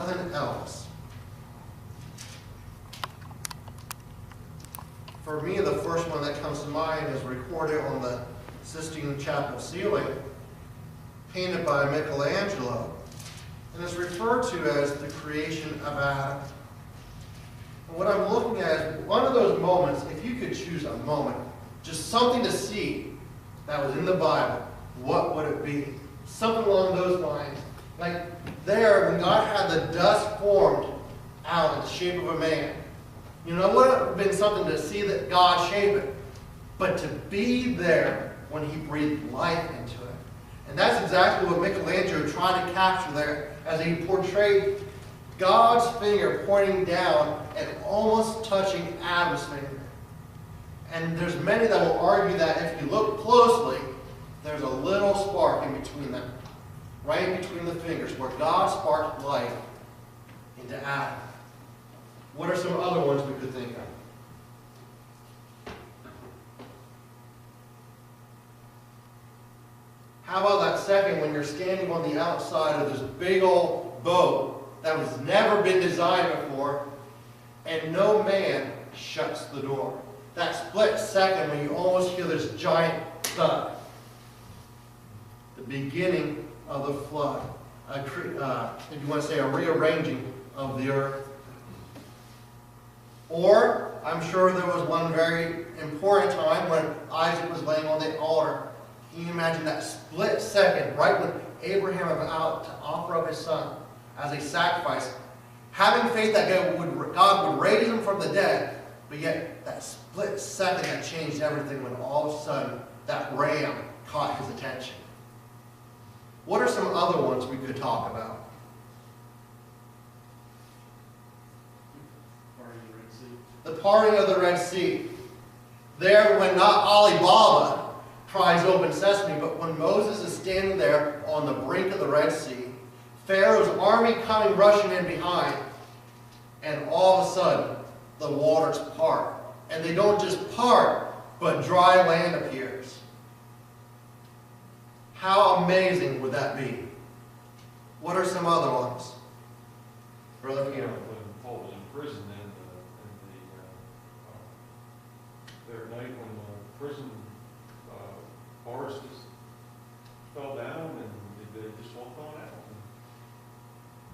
nothing else. For me, the first one that comes to mind is recorded on the Sistine Chapel ceiling, painted by Michelangelo, and is referred to as the creation of Adam. And what I'm looking at is one of those moments, if you could choose a moment, just something to see that was in the Bible, what would it be? Something along those lines. Like there, when God had the dust formed out in the shape of a man, you know, it would have been something to see that God shaped it, but to be there when he breathed life into it. And that's exactly what Michelangelo tried to capture there as he portrayed God's finger pointing down and almost touching Adam's finger. And there's many that will argue that if you look closely, there's a little spark in between them, right in between the fingers, where God sparked life into Adam. What are some other ones we could think of? How about that second when you're standing on the outside of this big old boat that was never been designed before, and no man shuts the door? That split second when you almost hear this giant thud. The beginning of the flood. If you want to say a rearranging of the earth. Or, I'm sure there was one very important time when Isaac was laying on the altar. Can you imagine that split second, right when Abraham was about to offer up his son as a sacrifice, having faith that God would raise him from the dead, but yet that split second that changed everything when all of a sudden that ram caught his attention. What are some other ones we could talk about? The parting of the Red Sea. There, when not Alibaba cries open sesame, but when Moses is standing there on the brink of the Red Sea, Pharaoh's army coming rushing in behind, and all of a sudden, the waters part. And they don't just part, but dry land appears. How amazing would that be? What are some other ones? Brother Peter. When Paul was in prison, their night when the prison bars just fell down and they just walked on out.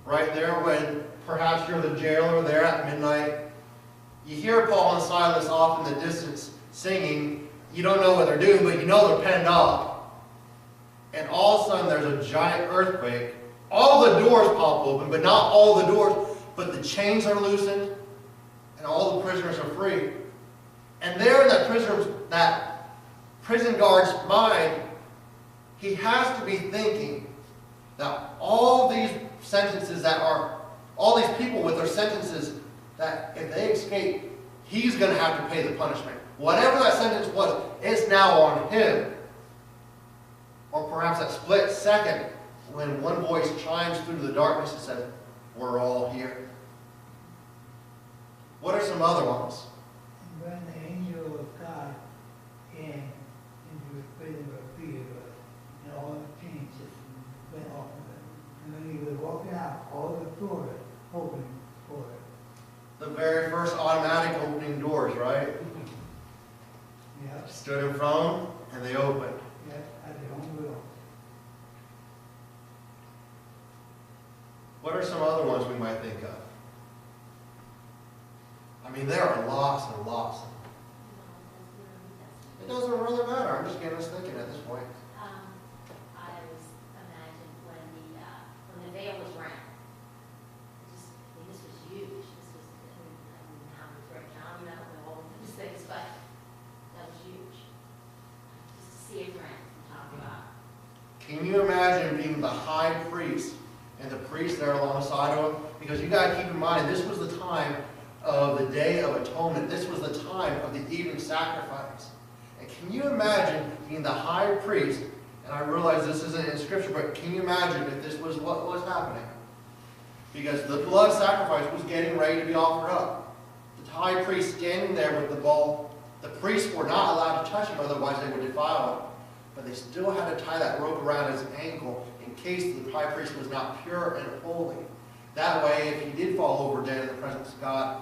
Right there when perhaps you're the jailer there at midnight. You hear Paul and Silas off in the distance singing. You don't know what they're doing, but you know they're penned up. And all of a sudden there's a giant earthquake. All the doors pop open, but not all the doors. But the chains are loosened and all the prisoners are free. And there in that prison guard's mind, he has to be thinking that all these sentences all these people with their sentences, that if they escape, he's going to have to pay the punishment. Whatever that sentence was, it's now on him. Or perhaps that split second when one voice chimes through the darkness and says, "We're all here." What are some other ones? When the angel of God came into the prison where Peter was, and all the chains just went off of him. And when he was walking out, all the doors opened for him. The very first automatic opening doors, right? Yep, Stood in front of them, and they opened. yep, at their own will. What are some other ones we might think of? I mean, there are lots and lots. It doesn't really matter. I'm just getting us thinking at this point. I always imagine when the veil was rent. This was huge. This was, how we break down, I don't know all of these things, but that was huge. Just to see it rent and talk about. Can you imagine being the high priest and the priest there alongside of him? Because you got to keep in mind, this was the time of the Day of Atonement. This was the time of the evening sacrifice. And can you imagine being the high priest, and I realize this isn't in Scripture, but can you imagine if this was what was happening? Because the blood sacrifice was getting ready to be offered up. The high priest standing there with the bowl. The priests were not allowed to touch him, otherwise they would defile him. But they still had to tie that rope around his ankle in case the high priest was not pure and holy. That way, if he did fall over dead in the presence of God,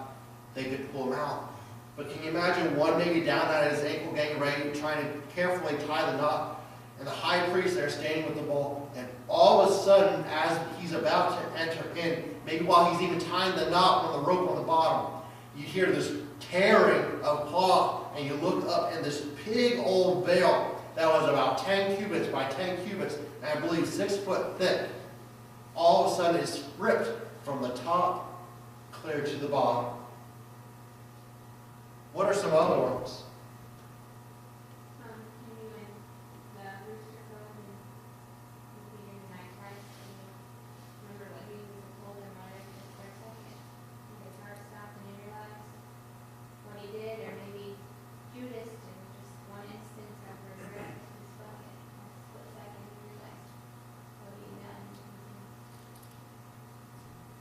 they could pull him out. But can you imagine one maybe down at his ankle, getting ready, trying to carefully tie the knot, and the high priest there standing with the bowl, and all of a sudden, as he's about to enter in, maybe while he's even tying the knot on the rope on the bottom, you hear this tearing of cloth, and you look up, and this big old veil that was about 10 cubits by 10 cubits, and I believe 6 foot thick, all of a sudden is ripped from the top clear to the bottom. What are some other ones? The rooster crowed and Peter denied Christ. Remember what he was told in Martyr just for a second? His heart stopped and he realized what he did, or maybe Judas, in just one instance of regret, he spoke it. A split second, he realized what he had done.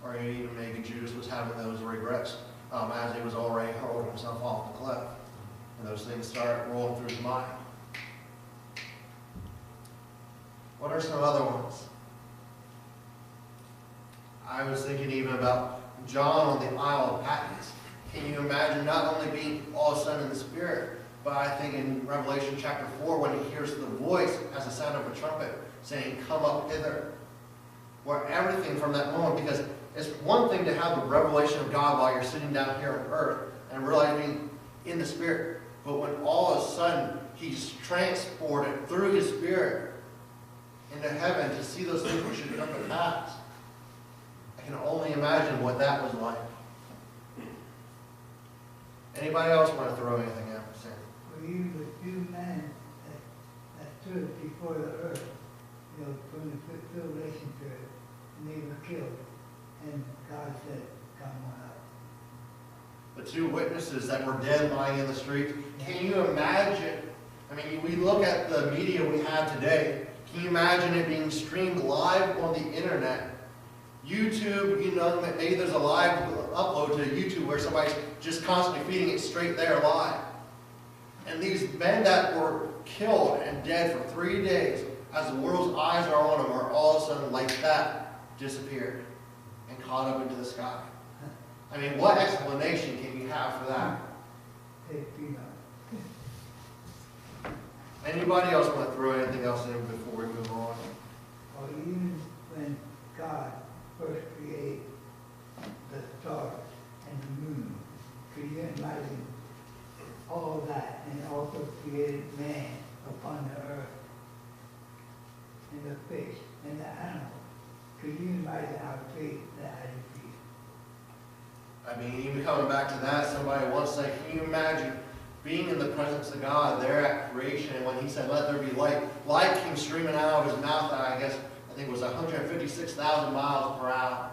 Or even maybe Judas was having those regrets as he was already hurling himself off the cliff. And those things start rolling through his mind. What are some other ones? I was thinking even about John on the Isle of Patmos. Can you imagine not only being all of a sudden in the Spirit, but I think in Revelation chapter 4 when he hears the voice as the sound of a trumpet saying, "Come up hither." Where everything from that moment, because it's one thing to have the revelation of God while you're sitting down here on earth and realizing in the Spirit, but when all of a sudden he's transported through his Spirit into heaven to see those things which should come to pass, I can only imagine what that was like. Anybody else want to throw anything out? For you, the two men that stood before the earth, from the tribulation period, and they were killed. And God said, "Come on up." The two witnesses that were dead lying in the street. Can you imagine? I mean, we look at the media we have today. Can you imagine it being streamed live on the internet? YouTube, maybe there's a live upload to YouTube where somebody's just constantly feeding it straight there live. And these men that were killed and dead for 3 days, as the world's eyes are on them, are all of a sudden like that disappeared and caught up into the sky. I mean, what explanation can you have for that? Anybody else want to throw anything else in before we move on? Or even when God first created the stars and the moon, could you imagine all of that, and also created man upon the earth, and the fish, and the animals? Could you imagine how big that had to be? I mean, even coming back to that, somebody once said, can you imagine being in the presence of God there at creation, and when he said, "Let there be light," light came streaming out of his mouth at, I think it was 156,000 miles per hour.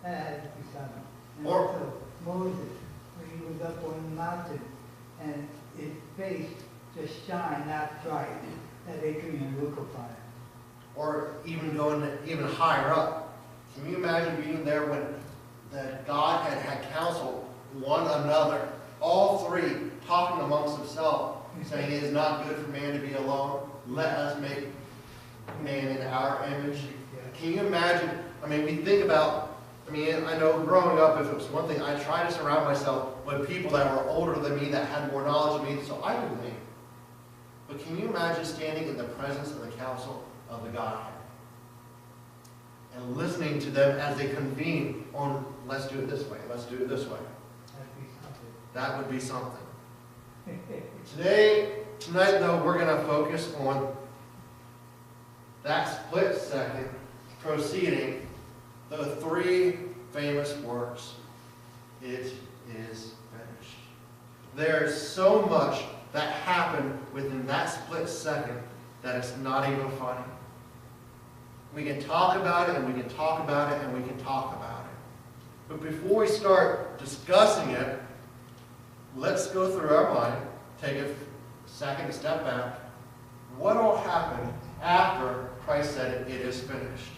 That had to be something. And Or- also Moses, when he was up on the mountain, and his face just shined that bright that they couldn't even look upon it. Or even going even higher up. Can you imagine being there when that God had counseled one another, all three, talking amongst themselves, saying, "It is not good for man to be alone. Let us make man in our image." Can you imagine? I mean, we think about, I know growing up, if it was one thing, I tried to surround myself with people that were older than me, that had more knowledge than me, so I could think. But can you imagine standing in the presence of the council of the Godhead and listening to them as they convene on, let's do it this way, let's do it this way? That'd be something. That would be something. Tonight though, we're going to focus on that split second proceeding, the three famous words, "It is finished." There's so much that happened within that split second that it's not even funny. We can talk about it, and we can talk about it, and we can talk about it. But before we start discussing it, let's go through our mind, take a second to step back. What all happened after Christ said, "It is finished"?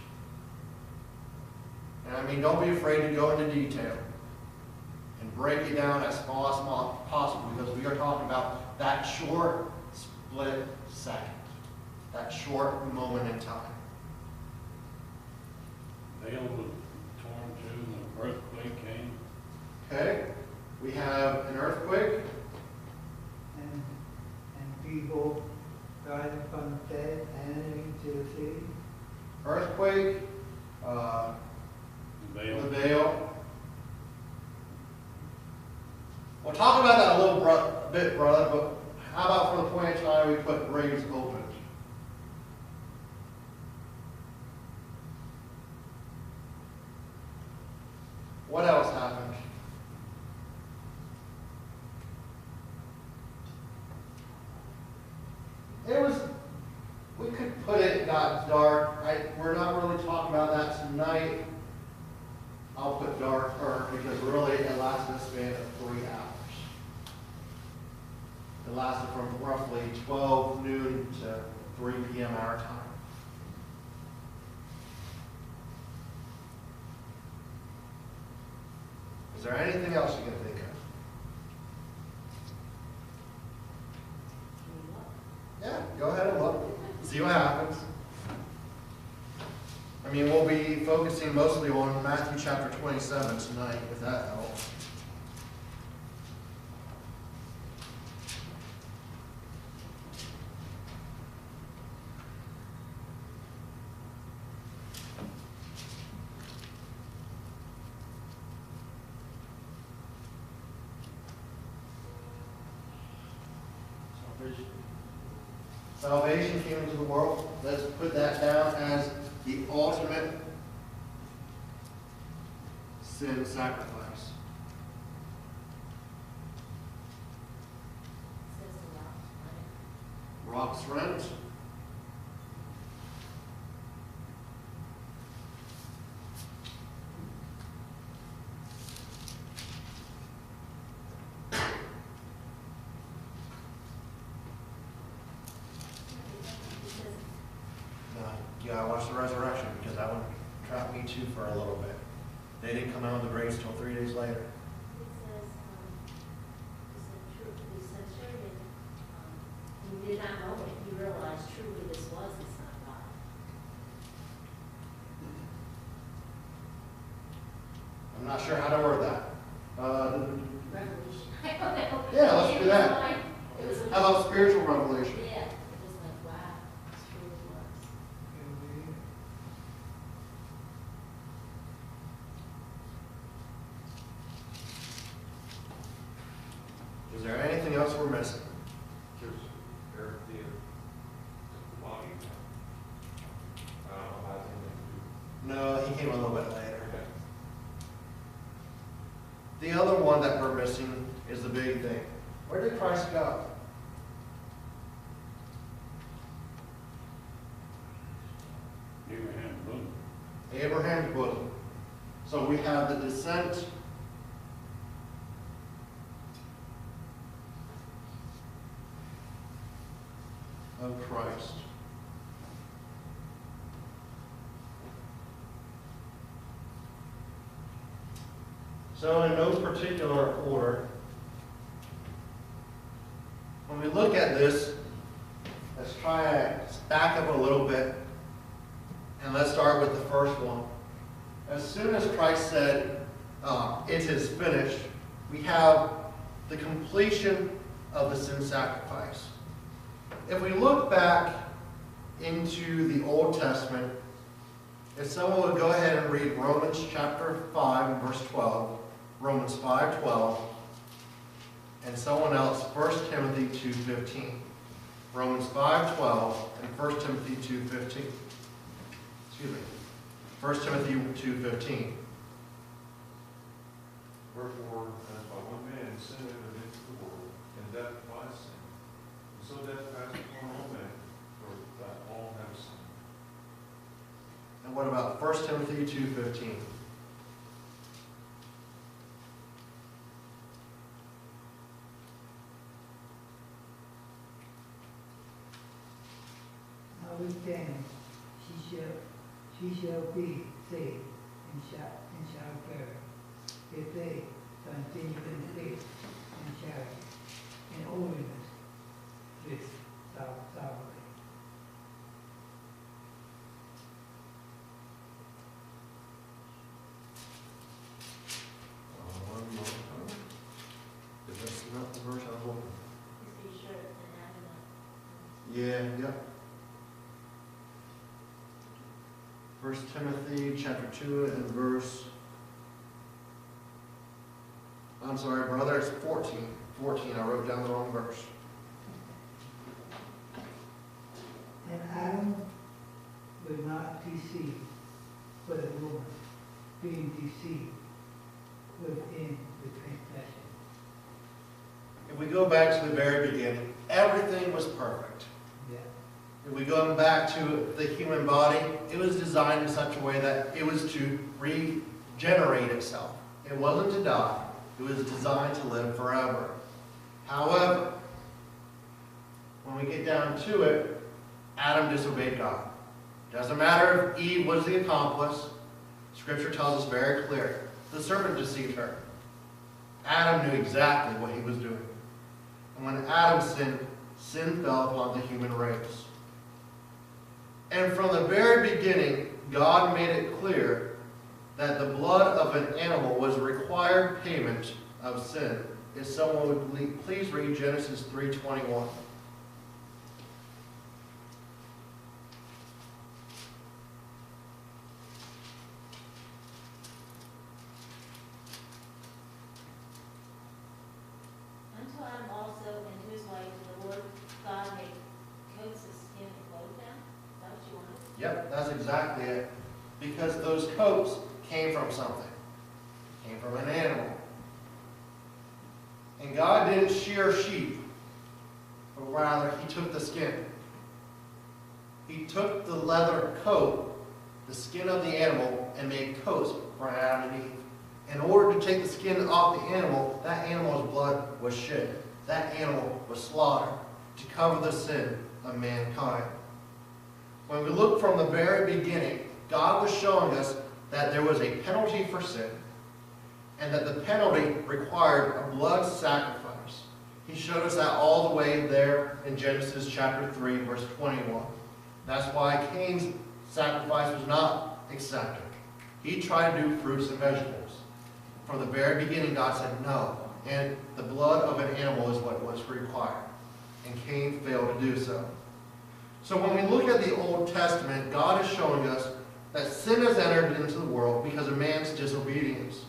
And don't be afraid to go into detail and break it down as small as possible, because we are talking about that short split second, that short moment in time. Veil was The veil. We'll talk about that a little bit, brother, but how about for the point in time we put graves open? What else happened? We could put it got dark. We're not really talking about that tonight. I'll put darker because really it lasted a span of 3 hours. It lasted from roughly 12 noon to 3 p.m. our time. Is there anything else you can think of? Yeah, go ahead and look. See what happens. I mean, we'll be focusing mostly on Matthew chapter 27 tonight, if that helps. Salvation came into the world. Let's put that down as the ultimate sin sacrifice. Rocks rent. You gotta watch the resurrection because that one trapped me too for a little bit. They didn't come out of the graves till 3 days later. It says, the centurion, he did not know it. He realized truly this was the Son of God. I'm not sure how to word that. Revelation. I don't know. Yeah, let's do that. It was How about spiritual revelation? Yeah, it was like, wow, this truly was. Is there anything else we're missing? Just Eric did the body. I don't know how it's No, he came a little bit later. going to do. The other one that we're missing is the big thing. Where did Christ go? Abraham's bosom. Abraham's bosom. So we have the descent of Christ. So in no particular order, when we look at this, let's try to back up a little bit, and let's start with the first one. As soon as Christ said, it is finished, we have the completion of the sin sacrifice. If we look back into the Old Testament, if someone would go ahead and read Romans chapter 5 and verse 12, Romans 5:12, and someone else, 1 Timothy 2:15. Romans 5:12 and 1 Timothy 2:15. Excuse me. 1 Timothy 2:15. Wherefore, as by one man sin entered into the world, and death by sin, and so death passed upon all men, for that all have sinned. And what about 1 Timothy 2:15? Notwithstanding, she shall be saved and shall perish, if they continue in faith and charity and holiness with sovereignty. Is this not the verse I was looking? Just be sure and add it up. Yeah, yep. 1 Timothy chapter 2 and verse I'm sorry, brother, it's 14. 14, I wrote down the wrong verse. And Adam was not deceived, but the woman, being deceived within the transgression. If we go back to the very beginning, everything was perfect. Yeah. If we go back to the human body, it was designed in such a way that it was to regenerate itself. It wasn't to die. It was designed to live forever. However, when we get down to it, Adam disobeyed God. Doesn't matter if Eve was the accomplice. Scripture tells us very clear. The serpent deceived her. Adam knew exactly what he was doing. And when Adam sinned, sin fell upon the human race. And from the very beginning, God made it clear that the blood of an animal was required payment of sin. If someone would please read Genesis 3:21. Unto Adam also and to his wife did the Lord God make coats of skin and clothe them. Is that what you wanted? Yep, that's exactly it. Because those coats came from something. Came from an animal. And God didn't shear sheep, but rather He took the skin. He took the leather coat, the skin of the animal, and made coats for Adam and Eve. In order to take the skin off the animal, that animal's blood was shed. That animal was slaughtered to cover the sin of mankind. When we look from the very beginning, God was showing us that there was a penalty for sin, and that the penalty required a blood sacrifice. He showed us that all the way there in Genesis chapter 3, verse 21. That's why Cain's sacrifice was not accepted. He tried to do fruits and vegetables. From the very beginning, God said no, and the blood of an animal is what was required. And Cain failed to do so. So when we look at the Old Testament, God is showing us that sin has entered into the world because of man's disobedience.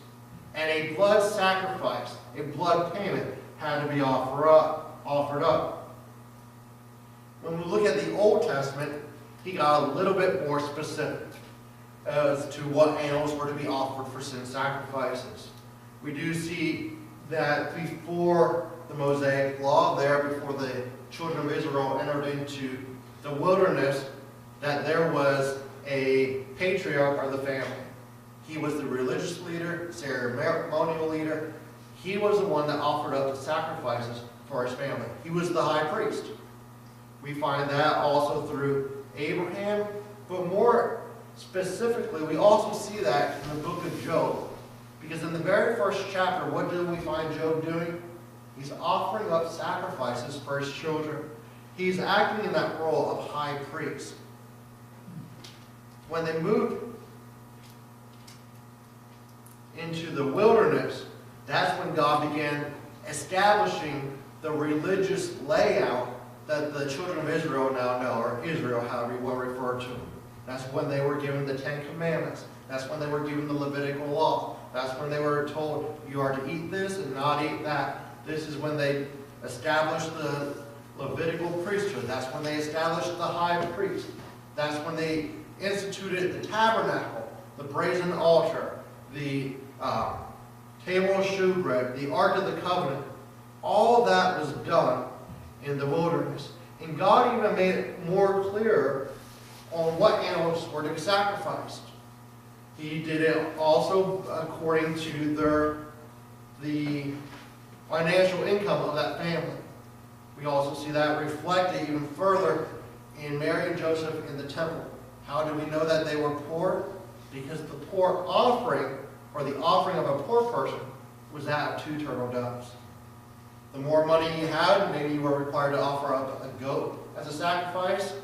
And a blood sacrifice, a blood payment, had to be offered up. When we look at the Old Testament, He got a little bit more specific as to what animals were to be offered for sin sacrifices. We do see that before the Mosaic Law, there before the children of Israel entered into the wilderness, that there was a patriarch of the family. He was the religious leader, ceremonial leader. He was the one that offered up the sacrifices for his family. He was the high priest. We find that also through Abraham, but more specifically, we also see that in the book of Job. Because in the very first chapter, what do we find Job doing? He's offering up sacrifices for his children. He's acting in that role of high priest. When they moved into the wilderness, that's when God began establishing the religious layout that the children of Israel now know, or Israel, however you want to refer to them. That's when they were given the Ten Commandments. That's when they were given the Levitical law. That's when they were told, you are to eat this and not eat that. This is when they established the Levitical priesthood. That's when they established the high priest. That's when they instituted the tabernacle, the brazen altar, the table of shewbread, the Ark of the Covenant. All that was done in the wilderness. And God even made it more clear on what animals were to be sacrificed. He did it also according to the financial income of that family. We also see that reflected even further in Mary and Joseph in the temple. How do we know that they were poor? Because the poor offering, or the offering of a poor person, was that of 2 turtle doves. The more money you had, maybe you were required to offer up a goat as a sacrifice.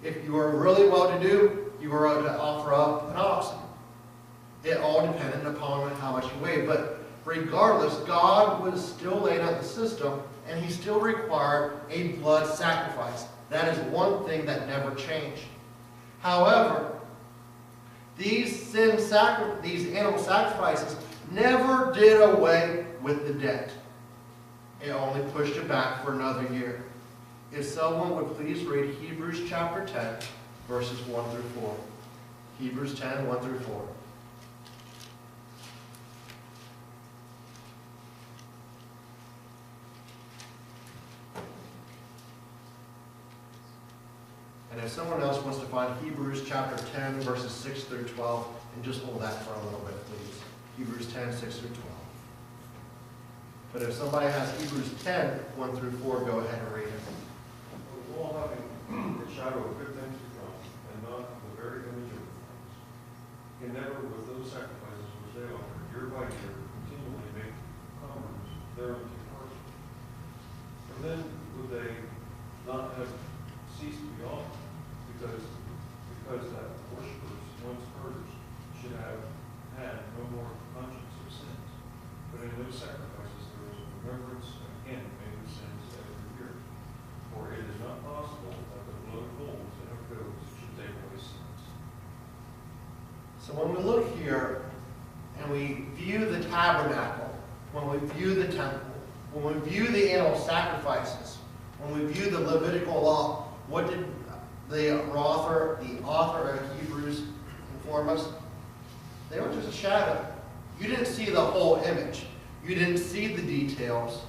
If you were really well-to-do, you were to offer up an oxen. It all depended upon how much you weighed. But regardless, God was still laying out the system, and He still required a blood sacrifice. That is one thing that never changed. However, these animal sacrifices never did away with the debt. It only pushed it back for another year. If someone would please read Hebrews chapter 10, verses 1 through 4. Hebrews 10, 1 through 4. And if someone else wants to find Hebrews chapter 10, verses 6 through 12, and just hold that for a little bit, please. Hebrews 10, 6 through 12. But if somebody has Hebrews 10, 1 through 4, go ahead and read it. We're all having a shadow of good things to come, and not the very image of the things. He never, with those sacrifices which they offered, year by year, continually make comers thereunto partial. For then would they not have ceased to be offered, because that worshippers, once purged, should have had no more conscience of sins. But in those sacrifices there is a remembrance again made of sins every year. For it is not possible that the blood of bulls and of goats should take away sins. So when we look here and we view the tabernacle, when we view the temple, when we view the animal sacrifices, when we view the Levitical law, what did the author of Hebrews inform us? They were just a shadow. You didn't see the whole image. You didn't see the details.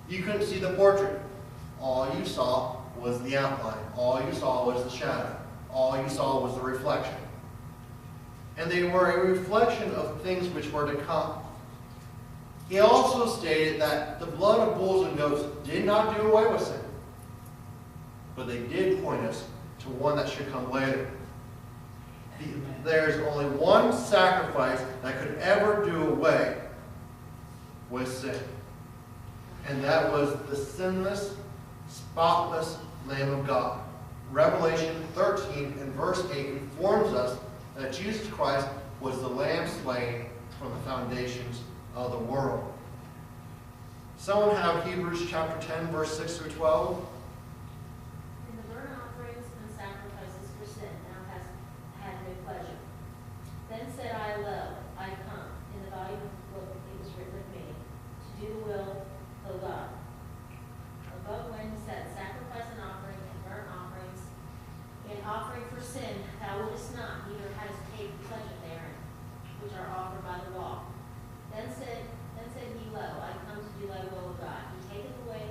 You couldn't see the portrait. All you saw was the outline. All you saw was the shadow. All you saw was the reflection. And they were a reflection of things which were to come. He also stated that the blood of bulls and goats did not do away with sin, but they did point us to one that should come later. There's only one sacrifice that could ever do away with sin, and that was the sinless, spotless Lamb of God. Revelation 13 and verse 8 informs us that Jesus Christ was the Lamb slain from the foundations of the world. Someone have Hebrews chapter 10, verse 6 through 12. In the burnt offerings and sacrifices for sin thou hast had no pleasure. Then said I, Lo, I come. In the volume of the book it was written of me, to do the will of God. Above when he said, Sacrifice and offering and burnt offerings, and offering for sin thou wouldest not, neither hadst take pleasure therein, which are offered by the law. Then said he, Lo, I come to do thy will of God. He taketh away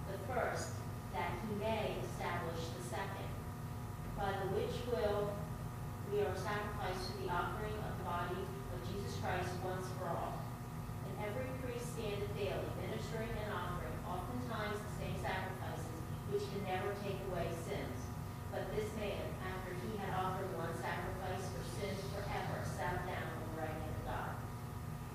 the first, that he may establish the second. By the which will we are sacrificed to the offering of the body of Jesus Christ once for all. And every priest standeth daily, ministering and offering, oftentimes the same sacrifices, which can never take away sins. But this man, after he had offered one sacrifice for sins forever, sat down on the right hand of God.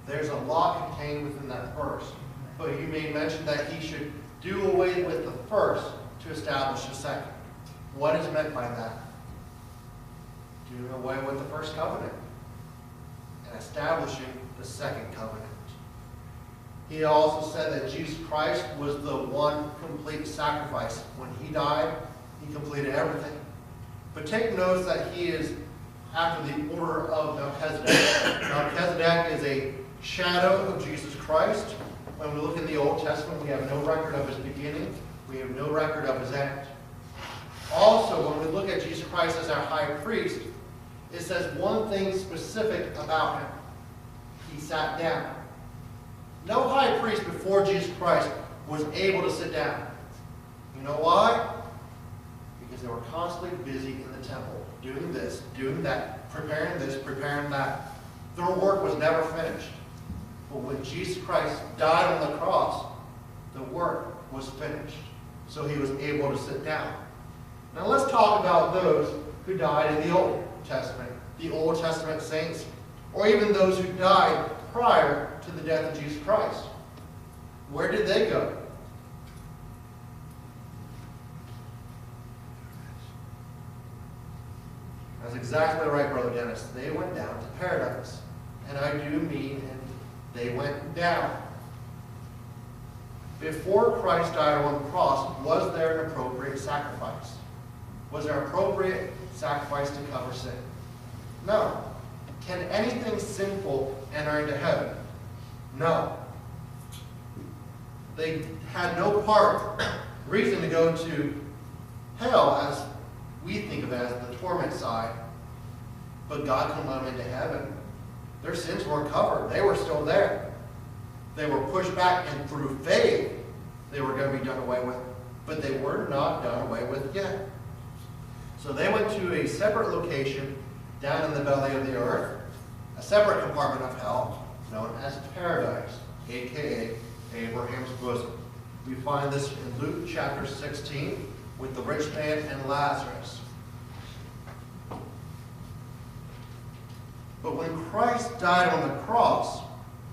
There's a lot contained within that verse. But you may mention that he should do away with the first to establish the second. What is meant by that? Do away with the first covenant and establishing the second covenant. He also said that Jesus Christ was the one complete sacrifice. When he died, he completed everything. But take notice that he is after the order of Melchizedek. Melchizedek is a shadow of Jesus Christ. When we look in the Old Testament, we have no record of his beginning. We have no record of his end. Also, when we look at Jesus Christ as our high priest, it says one thing specific about him. He sat down. No high priest before Jesus Christ was able to sit down. You know why? Because they were constantly busy in the temple, doing this, doing that, preparing this, preparing that. Their work was never finished. But when Jesus Christ died on the cross, the work was finished. So he was able to sit down. Now let's talk about those who died in the Old Testament, the Old Testament saints, or even those who died prior to the death of Jesus Christ. Where did they go? That's exactly right, Brother Dennis. They went down to paradise. And I do mean, and they went down. Before Christ died on the cross, was there an appropriate sacrifice? Was there an appropriate sacrifice to cover sin? No. Can anything sinful enter into heaven? No. They had no reason to go to hell as we think of it as the torment side. But God couldn't let them into heaven. Their sins weren't covered. They were still there. They were pushed back, and through faith, they were going to be done away with. But they were not done away with yet. So they went to a separate location down in the belly of the earth, a separate compartment of hell, known as paradise, a.k.a. Abraham's bosom. We find this in Luke chapter 16 with the rich man and Lazarus. But when Christ died on the cross,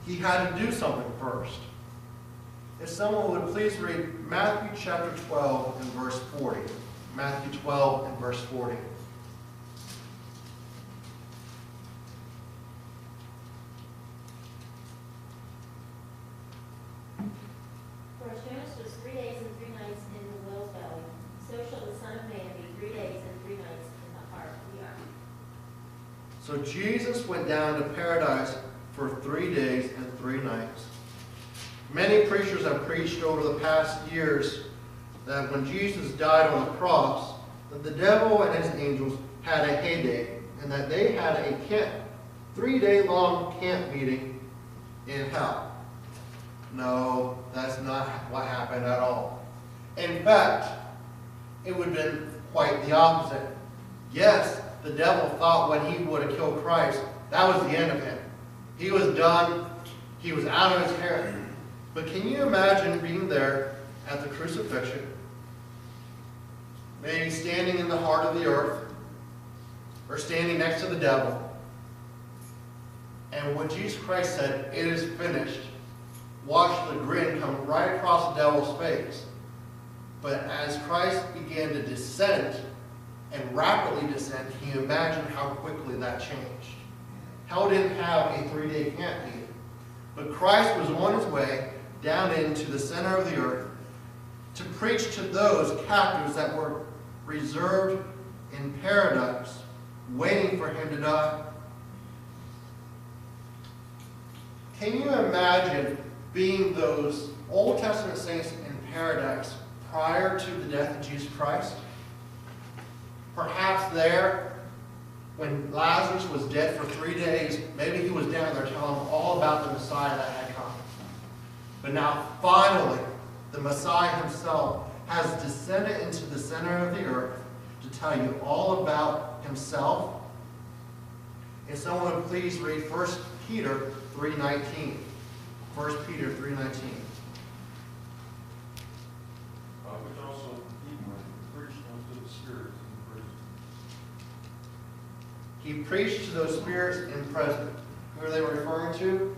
he had to do something first. If someone would please read Matthew chapter 12 and verse 40. Matthew 12 and verse 40. For as Jonas was 3 days and 3 nights in the whale's belly, so shall the Son of Man be 3 days and 3 nights in the heart of the earth. So Jesus went down to paradise for 3 days and 3 nights. Many preachers have preached over the past years that when Jesus died on the cross, that the devil and his angels had a heyday, and that they had a 3-day-long camp meeting in hell. No, that's not what happened at all. In fact, it would have been quite the opposite. Yes, the devil thought when he would have killed Christ, that was the end of him. He was done. He was out of his hair. But can you imagine being there at the crucifixion, maybe standing in the heart of the earth, or standing next to the devil, and when Jesus Christ said, "It is finished," watch the grin come right across the devil's face. But as Christ began to descend, and rapidly descend, can you imagine how quickly that changed? Hell didn't have a 3-day camp meeting. But Christ was on his way down into the center of the earth to preach to those captives that were reserved in paradise, waiting for him to die. Can you imagine being those Old Testament saints in paradise prior to the death of Jesus Christ? Perhaps there, when Lazarus was dead for 3 days, maybe he was down there telling them all about the Messiah that had come. But now, finally, the Messiah himself has descended into the center of the earth to tell you all about himself. If someone would please read 1 Peter 3:19. 1 Peter 3:19. Which also he preached unto the spirits in prison. He preached to those spirits in prison. Who are they referring to?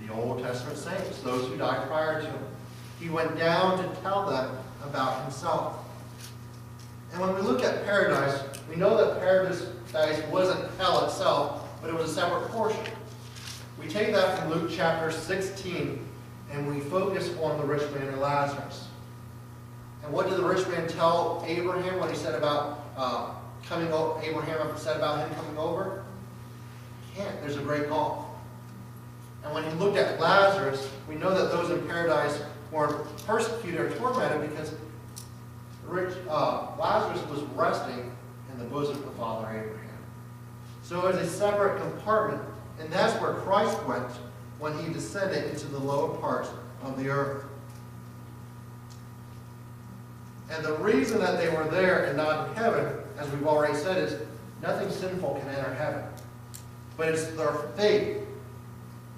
The Old Testament saints, those who died prior to him. He went down to tell them about himself. And when we look at paradise, we know that paradise wasn't hell itself, but it was a separate portion. We take that from Luke chapter 16, and we focus on the rich man and Lazarus. And what did the rich man tell Abraham when he said about Abraham said about him coming over? Can't. There's a great gulf. And when he looked at Lazarus, we know that those in paradise were persecuted or tormented because Lazarus was resting in the bosom of Father Abraham. So it was a separate compartment, and that's where Christ went when he descended into the lower parts of the earth. And the reason that they were there and not in heaven, as we've already said, is nothing sinful can enter heaven. But it's their faith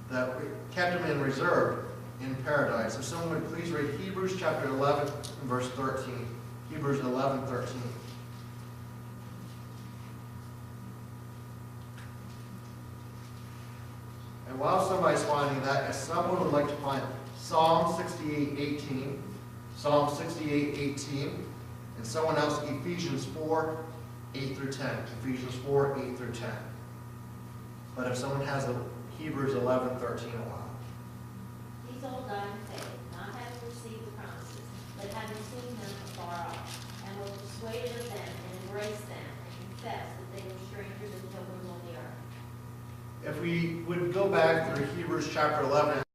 that kept them in reserve in paradise. If someone would please read Hebrews chapter 11 and verse 13. Hebrews 11:13. And while somebody's finding that, if someone would like to find Psalm 68:18, Psalm 68:18, and someone else Ephesians 4:8-10. Ephesians 4:8-10. But if someone has a Hebrews 11:13 aloud. These all died in faith, not having received the promises, but having seen them afar off, and were persuaded of them, and embraced them, and confessed that they were strangers and pilgrims on the earth. if we would go back through Hebrews chapter 11